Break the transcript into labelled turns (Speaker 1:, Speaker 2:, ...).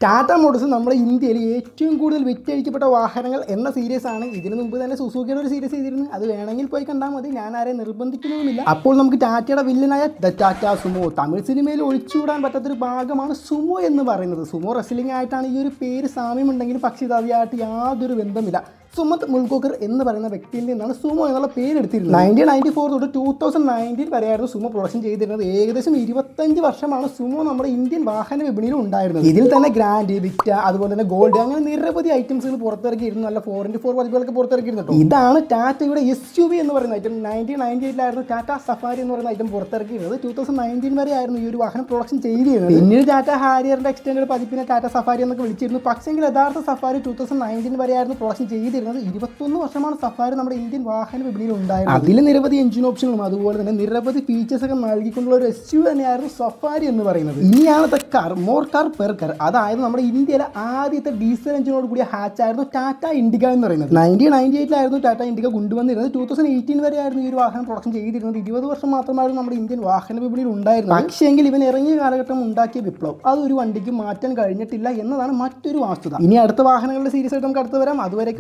Speaker 1: Tata Motors നമ്മുടെ ഇന്ത്യയിൽ ഏറ്റവും കൂടുതൽ വിറ്റഴിക്കപ്പെട്ട വാഹനങ്ങൾ എന്ന സീരീസ് ആണ്. ഇതിനു മുമ്പ് തന്നെ സുസുക്കിയുടെ ഒരു സീരീസ് ചെയ്തിരുന്നു. അത് വേണമെങ്കിൽ പോയി കണ്ടാൽ മതി, ഞാൻ ആരെയും നിർബന്ധിക്കുന്നതുമില്ല. അപ്പോൾ നമുക്ക് ടാറ്റയുടെ വില്ലനായ ദ ടാറ്റ സുമോ, തമിഴ് സിനിമയിൽ ഒഴിച്ചുകൂടാൻ പറ്റാത്തൊരു ഭാഗമാണ് സുമോ എന്ന് പറയുന്നത്. സുമോ റെസ്ലിംഗ് ആയിട്ടാണ് ഈ ഒരു പേര് സാമ്യമുണ്ടെങ്കിലും പക്ഷേ ഇത് അതിയായിട്ട് യാതൊരു ബന്ധമില്ല. സുമത് മുൽഗോക്കർ എന്ന് പറയുന്ന വ്യക്തിയിൽ നിന്നാണ് സുമോ എന്നുള്ള പേരെടുത്തിരുന്നത്. 1994 തൊട്ട് 2019 വരെയായിരുന്നു സുമോ പ്രൊഡക്ഷൻ ചെയ്തിരുന്നത്. ഏകദേശം 25 വർഷമാണ് സുമോ നമ്മുടെ ഇന്ത്യൻ വാഹന വിപണിയിൽ ഉണ്ടായിരുന്നത്. ഇതിൽ തന്നെ ഗ്രാൻഡ്, വിക്ട, അതുപോലെ തന്നെ ഗോൾഡ്, അങ്ങനെ നിരവധി ഐറ്റംസുകൾ പുറത്തിറക്കിയിരുന്നു. നല്ല 4x4 പതിപ്പുകളൊക്കെ പുറത്തിറക്കിയിരുന്നു. ഇതാണ് ടാറ്റയുടെ SUV എന്ന് പറയുന്ന ഐറ്റം. 1998 ടാറ്റ സഫാരി എന്ന് പറയുന്ന ഐറ്റം പുറത്തിറക്കിയിരുന്നത്. 2019 വരെ ആയിരുന്നു ഈ ഒരു വാഹനം പ്രൊഡക്ഷൻ ചെയ്തിരുന്നത്. പിന്നീട് ടാറ്റ ഹാരിയറിന്റെ എക്സ്റ്റൻഡ് പതിപ്പിനെ ടാറ്റ സഫാരി എന്നൊക്കെ വിളിച്ചിരുന്നു. പക്ഷെങ്കിൽ യഥാർത്ഥ സഫാരി 2019 വരെ ആയിരുന്നു പ്രൊഡക്ഷൻ ചെയ്തിരുന്നത്. 21 വർഷമാണ് സഫാരി നമ്മുടെ ഇന്ത്യൻ വാഹന വിപണിയിൽ ഉണ്ടായിരുന്നത്. അതിൽ നിരവധി എഞ്ചിൻ ഓപ്ഷനുകളും അതുപോലെ തന്നെ നിരവധി ഫീച്ചേഴ്സ് ഒക്കെ നൽകിക്കൊണ്ടുള്ള ഒരു SUV തന്നെയായിരുന്നു സഫാരി എന്ന് പറയുന്നത്. ഇനിയാണ് car, more car per car. അതായത് നമ്മുടെ ഇന്ത്യയിലെ ആദ്യത്തെ ഡീസൽ എഞ്ചിനോട് കൂടിയ ഹാച്ച് ആയിരുന്നു ടാറ്റ ഇൻഡിക എന്ന് പറയുന്നത്. 1998 ടാറ്റ ഇൻഡിക കൊണ്ടുവന്നിരുന്നത്. 2018 വരെ ആയിരുന്നു ഈ ഒരു വാഹനം പ്രൊഡക്ഷൻ ചെയ്തിരുന്നത്. 20 വർഷം മാത്രമായിരുന്നു നമ്മുടെ ഇന്ത്യൻ വാഹന വിപണിയിൽ ഉണ്ടായിരുന്നത്. പക്ഷേങ്കിൽ ഇവൻ ഇറങ്ങിയ കാലഘട്ടം ഉണ്ടാക്കിയ വിപ്ലവം അതൊരു വണ്ടിക്ക് മാറ്റാൻ കഴിഞ്ഞിട്ടില്ല എന്നതാണ് മറ്റൊരു വസ്തുത. ഇനി അടുത്ത വാഹനങ്ങളുടെ സീരീസ് ആയിട്ട് നമുക്ക് അടുത്ത് വരാം. അതുവരെ